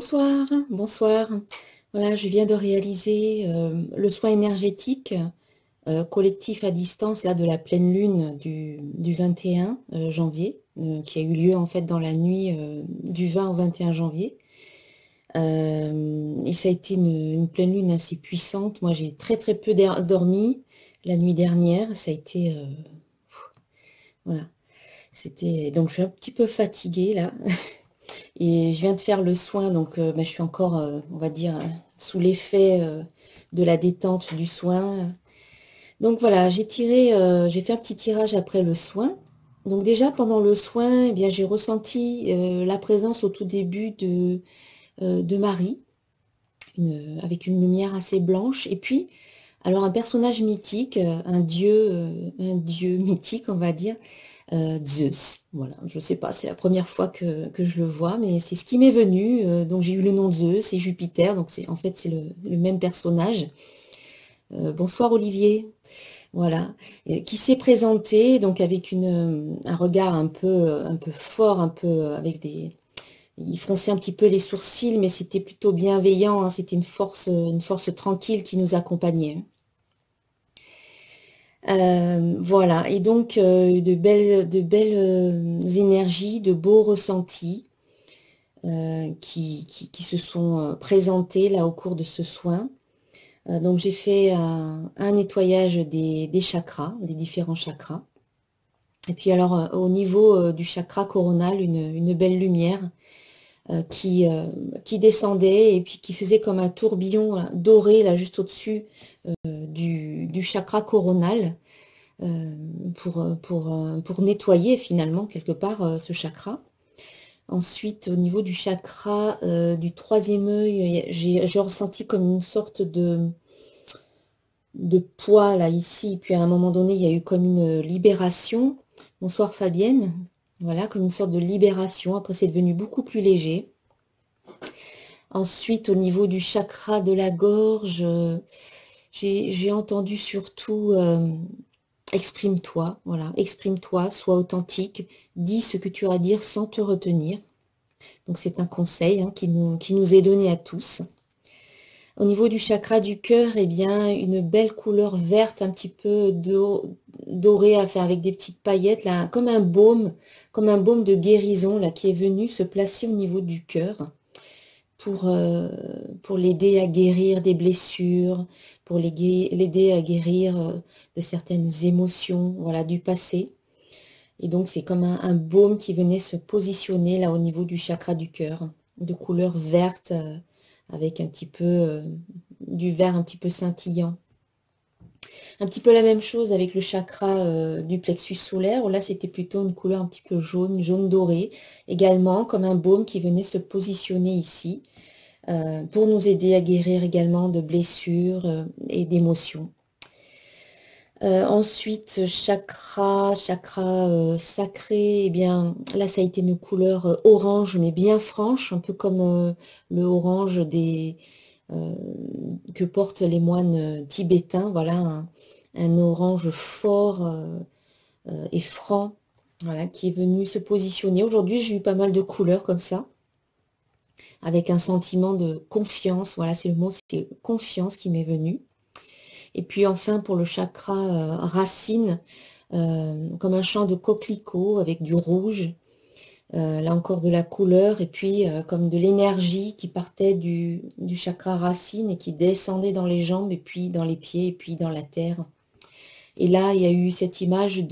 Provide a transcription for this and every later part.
Bonsoir, bonsoir. Voilà, je viens de réaliser le soin énergétique collectif à distance là de la pleine lune du 21 janvier, qui a eu lieu en fait dans la nuit du 20 au 21 janvier. Et ça a été une pleine lune assez puissante. Moi, j'ai très très peu dormi la nuit dernière. Ça a été voilà. C'était donc je suis un petit peu fatiguée là. Et je viens de faire le soin, donc je suis encore, on va dire, sous l'effet de la détente du soin. Donc voilà, j'ai fait un petit tirage après le soin. Donc déjà pendant le soin, eh bien j'ai ressenti la présence au tout début de Marie, avec une lumière assez blanche. Et puis, alors un personnage mythique, un dieu mythique, on va dire, Zeus. Voilà, je sais pas, c'est la première fois que je le vois, mais c'est ce qui m'est venu. Donc j'ai eu le nom de Zeus et Jupiter, donc c'est en fait c'est le même personnage. Bonsoir Olivier, voilà, et qui s'est présenté donc avec un regard un peu fort, un peu avec des, il fronçait un petit peu les sourcils, mais c'était plutôt bienveillant, hein, c'était une force tranquille qui nous accompagnait. Voilà, et donc de belles énergies, de beaux ressentis qui se sont présentés là au cours de ce soin. Donc j'ai fait un nettoyage des chakras, des différents chakras. Et puis alors au niveau du chakra coronal, une belle lumière euh, qui, euh, qui descendait et puis qui faisait comme un tourbillon doré là juste au-dessus du chakra coronal. euh, pour nettoyer finalement quelque part ce chakra. Ensuite, au niveau du chakra du troisième œil, j'ai ressenti comme une sorte de poids là ici. Puis à un moment donné, il y a eu comme une libération. Bonsoir Fabienne. Voilà, comme une sorte de libération. Après, c'est devenu beaucoup plus léger. Ensuite, au niveau du chakra de la gorge, j'ai entendu surtout exprime-toi, voilà, exprime-toi, sois authentique, dis ce que tu as à dire sans te retenir. Donc c'est un conseil hein, qui nous est donné à tous. Au niveau du chakra du cœur, eh bien, une belle couleur verte, un petit peu dorée, à faire avec des petites paillettes, là, comme un baume de guérison là, qui est venu se placer au niveau du cœur pour l'aider à guérir des blessures, pour l'aider à guérir de certaines émotions, voilà, du passé. Et donc, c'est comme un baume qui venait se positionner là au niveau du chakra du cœur, de couleur verte, avec un petit peu du vert un petit peu scintillant. Un petit peu la même chose avec le chakra du plexus solaire, où là, c'était plutôt une couleur un petit peu jaune, jaune doré, également comme un baume qui venait se positionner ici, pour nous aider à guérir également de blessures et d'émotions. Ensuite, chakra sacré, eh bien, là, ça a été une couleur orange, mais bien franche, un peu comme le orange euh, que portent les moines tibétains. Voilà, un orange fort et franc, voilà, qui est venu se positionner. Aujourd'hui, j'ai eu pas mal de couleurs comme ça, avec un sentiment de confiance. Voilà, c'est le mot, c'est confiance qui m'est venu. Et puis enfin pour le chakra racine, comme un champ de coquelicot avec du rouge, là encore de la couleur, et puis comme de l'énergie qui partait du chakra racine et qui descendait dans les jambes, et puis dans les pieds, et puis dans la terre. Et là, il y a eu cette image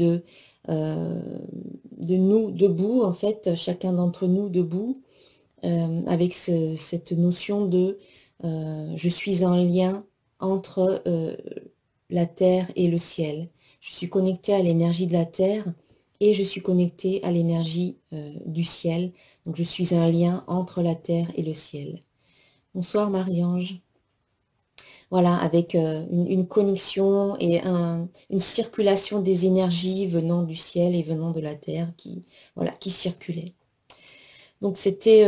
euh, de nous debout, en fait, chacun d'entre nous debout, avec cette notion de je suis en lien entre la terre et le ciel. Je suis connectée à l'énergie de la terre et je suis connectée à l'énergie du ciel. Donc je suis un lien entre la terre et le ciel. Bonsoir Marie-Ange. Voilà, avec une connexion et une circulation des énergies venant du ciel et venant de la terre voilà, qui circulaient. Donc c'était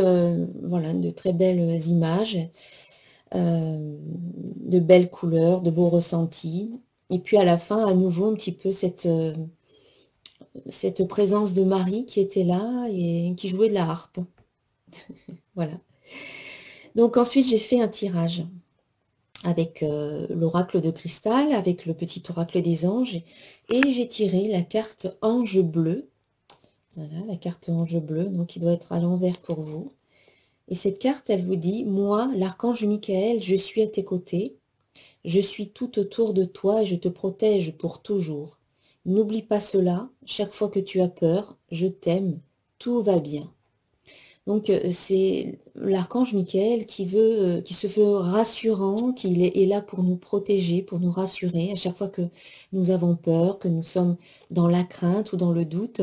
voilà, de très belles images, de belles couleurs, de beaux ressentis. Et puis à la fin, à nouveau, un petit peu cette présence de Marie qui était là et qui jouait de la harpe. Voilà. Donc ensuite, j'ai fait un tirage avec l'oracle de cristal, avec le petit oracle des anges, et j'ai tiré la carte ange bleu. Voilà, la carte ange bleu, donc qui doit être à l'envers pour vous. Et cette carte, elle vous dit, moi, l'archange Michael, je suis à tes côtés, je suis tout autour de toi et je te protège pour toujours. N'oublie pas cela, chaque fois que tu as peur, je t'aime, tout va bien. Donc c'est l'archange Michael qui se veut rassurant, est là pour nous protéger, pour nous rassurer. À chaque fois que nous avons peur, que nous sommes dans la crainte ou dans le doute,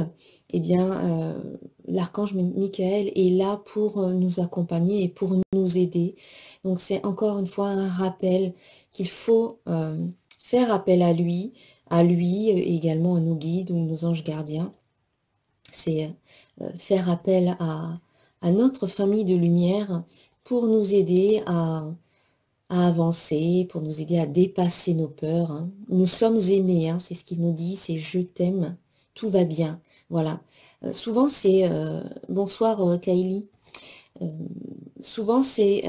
eh bien l'archange Michael est là pour nous accompagner et pour nous aider. Donc c'est encore une fois un rappel qu'il faut faire appel à lui également à nos guides ou nos anges gardiens. C'est faire appel à notre famille de lumière pour nous aider à avancer, pour nous aider à dépasser nos peurs, hein. Nous sommes aimés, hein, c'est ce qu'il nous dit, c'est je t'aime, tout va bien. Voilà. Souvent c'est bonsoir Kaili. Euh, Souvent c'est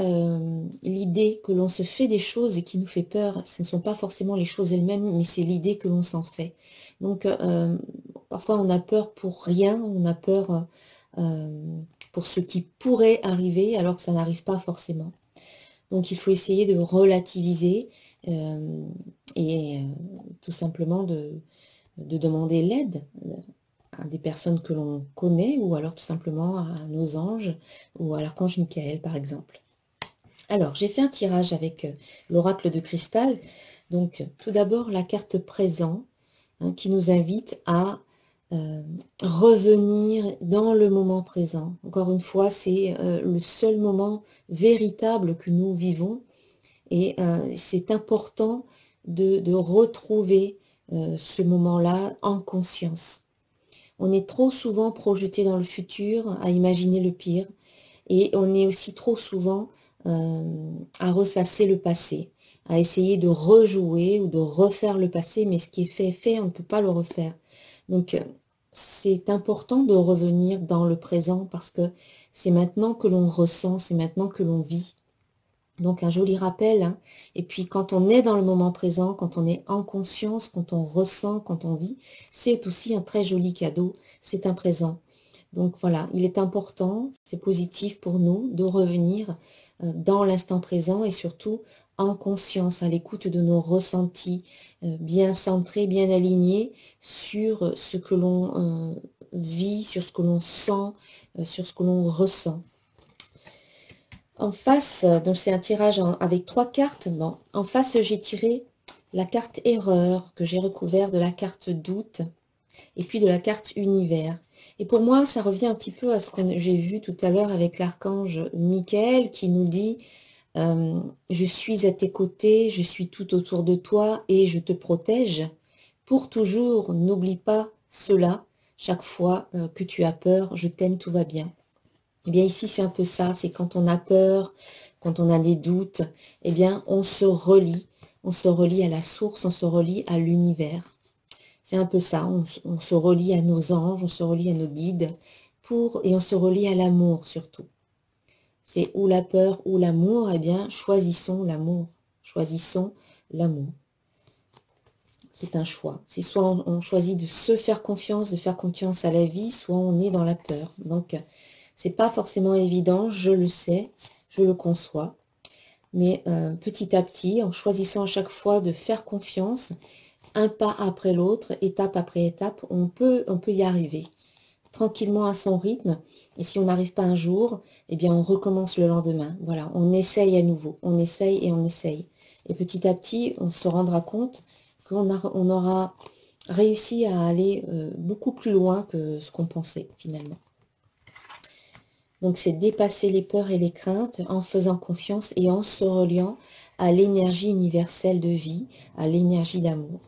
l'idée que l'on se fait des choses et qui nous fait peur. Ce ne sont pas forcément les choses elles-mêmes, mais c'est l'idée que l'on s'en fait. Donc parfois on a peur pour rien, on a peur pour ce qui pourrait arriver alors que ça n'arrive pas forcément. Donc il faut essayer de relativiser et tout simplement de demander l'aide à des personnes que l'on connaît ou alors tout simplement à nos anges ou à l'archange Michael par exemple. Alors j'ai fait un tirage avec l'oracle de cristal. Donc tout d'abord la carte présent, hein, qui nous invite à revenir dans le moment présent. Encore une fois, c'est le seul moment véritable que nous vivons et c'est important de retrouver ce moment-là en conscience. On est trop souvent projeté dans le futur, à imaginer le pire, et on est aussi trop souvent à ressasser le passé, à essayer de rejouer ou de refaire le passé, mais ce qui est fait, on ne peut pas le refaire. Donc, c'est important de revenir dans le présent parce que c'est maintenant que l'on ressent, c'est maintenant que l'on vit. Donc, un joli rappel, hein. Et puis, quand on est dans le moment présent, quand on est en conscience, quand on ressent, quand on vit, c'est aussi un très joli cadeau, c'est un présent. Donc voilà, il est important, c'est positif pour nous de revenir dans l'instant présent et surtout en conscience, à l'écoute de nos ressentis, bien centrés, bien alignés sur ce que l'on vit, sur ce que l'on sent, sur ce que l'on ressent. En face, donc c'est un tirage avec 3 cartes. Bon, en face, j'ai tiré la carte erreur que j'ai recouvert de la carte doute et puis de la carte univers. Et pour moi, ça revient un petit peu à ce que j'ai vu tout à l'heure avec l'archange Michael qui nous dit je suis à tes côtés, je suis tout autour de toi et je te protège. Pour toujours, n'oublie pas cela. Chaque fois que tu as peur, je t'aime, tout va bien. Eh bien ici, c'est un peu ça, c'est quand on a peur, quand on a des doutes, eh bien on se relie à la source, on se relie à l'univers. C'est un peu ça, on se relie à nos anges, on se relie à nos guides, et on se relie à l'amour surtout. C'est ou la peur ou l'amour, eh bien choisissons l'amour, choisissons l'amour. C'est un choix. C'est soit on choisit de se faire confiance, de faire confiance à la vie, soit on est dans la peur. Donc, c'est pas forcément évident, je le sais, je le conçois. Mais petit à petit, en choisissant à chaque fois de faire confiance, un pas après l'autre, étape après étape, on peut y arriver. Tranquillement à son rythme. Et si on n'arrive pas un jour, eh bien on recommence le lendemain. Voilà, on essaye à nouveau. On essaye et on essaye. Et petit à petit, on se rendra compte qu'on aura réussi à aller beaucoup plus loin que ce qu'on pensait finalement. Donc c'est dépasser les peurs et les craintes en faisant confiance et en se reliant à l'énergie universelle de vie, à l'énergie d'amour.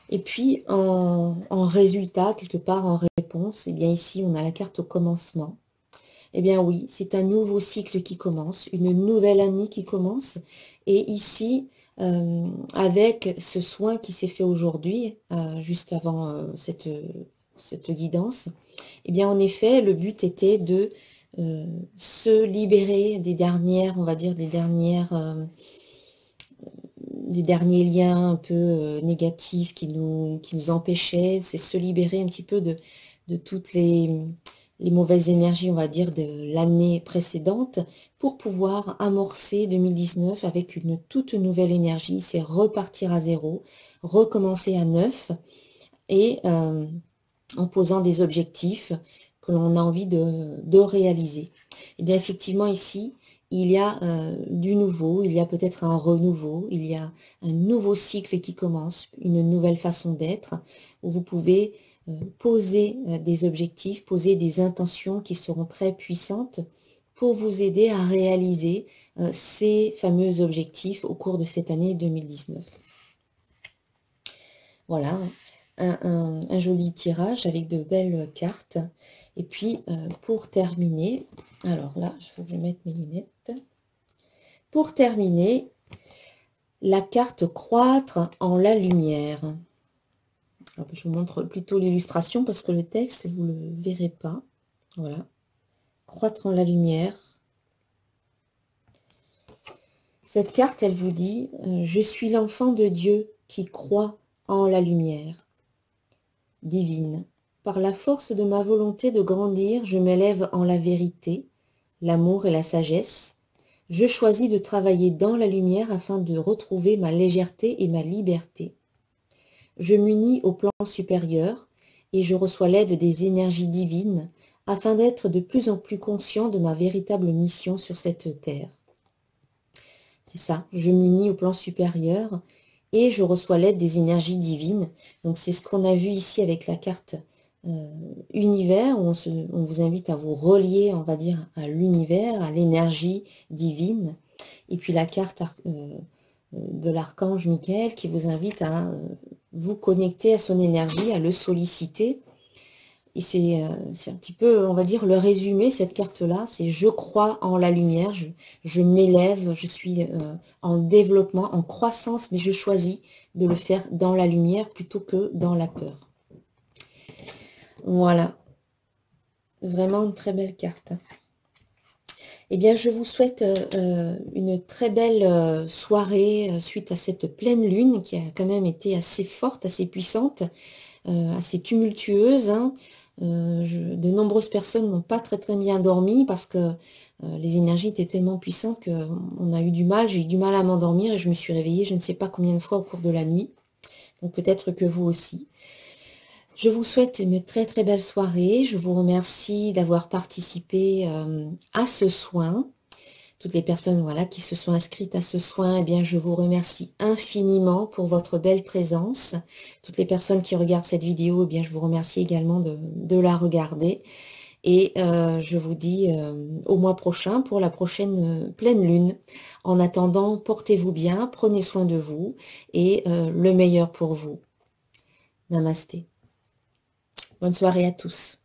Et puis en résultat, quelque part en réponse, eh bien ici on a la carte au commencement. Eh bien oui, c'est un nouveau cycle qui commence, une nouvelle année qui commence. Et ici, avec ce soin qui s'est fait aujourd'hui, juste avant cette guidance, eh bien en effet, le but était de se libérer des dernières, on va dire, des derniers liens un peu négatifs qui nous empêchaient. C'est se libérer un petit peu de toutes les mauvaises énergies, on va dire, de l'année précédente pour pouvoir amorcer 2019 avec une toute nouvelle énergie. C'est repartir à zéro, recommencer à neuf et en posant des objectifs que l'on a envie de réaliser. Et bien effectivement ici, il y a du nouveau, il y a peut-être un renouveau, il y a un nouveau cycle qui commence, une nouvelle façon d'être, où vous pouvez poser des objectifs, poser des intentions qui seront très puissantes pour vous aider à réaliser ces fameux objectifs au cours de cette année 2019. Voilà, un joli tirage avec de belles cartes. Et puis, pour terminer, alors là, il faut que je mette mes lunettes. Pour terminer, la carte croître en la lumière. Alors, je vous montre plutôt l'illustration parce que le texte, vous ne le verrez pas. Voilà, croître en la lumière. Cette carte, elle vous dit, je suis l'enfant de Dieu qui croit en la lumière divine. Par la force de ma volonté de grandir, je m'élève en la vérité, l'amour et la sagesse. Je choisis de travailler dans la lumière afin de retrouver ma légèreté et ma liberté. Je m'unis au plan supérieur et je reçois l'aide des énergies divines afin d'être de plus en plus conscient de ma véritable mission sur cette terre. C'est ça, je m'unis au plan supérieur et je reçois l'aide des énergies divines. Donc c'est ce qu'on a vu ici avec la carte univers, où on vous invite à vous relier, on va dire, à l'univers, à l'énergie divine. Et puis la carte de l'archange Michael qui vous invite à vous connecter à son énergie, à le solliciter. Et c'est un petit peu, on va dire, le résumé, cette carte-là, c'est je crois en la lumière, je m'élève, je suis en développement, en croissance, mais je choisis de le faire dans la lumière plutôt que dans la peur. Voilà, vraiment une très belle carte. Eh bien, je vous souhaite une très belle soirée suite à cette pleine lune qui a quand même été assez forte, assez puissante, assez tumultueuse, hein. De nombreuses personnes n'ont pas très bien dormi parce que les énergies étaient tellement puissantes qu'on a eu du mal, j'ai eu du mal à m'endormir et je me suis réveillée je ne sais pas combien de fois au cours de la nuit. Donc peut-être que vous aussi. Je vous souhaite une très belle soirée. Je vous remercie d'avoir participé à ce soin. Toutes les personnes voilà, qui se sont inscrites à ce soin, eh bien, je vous remercie infiniment pour votre belle présence. Toutes les personnes qui regardent cette vidéo, eh bien, je vous remercie également de la regarder. Et je vous dis au mois prochain pour la prochaine pleine lune. En attendant, portez-vous bien, prenez soin de vous et le meilleur pour vous. Namasté. Bonne soirée à tous.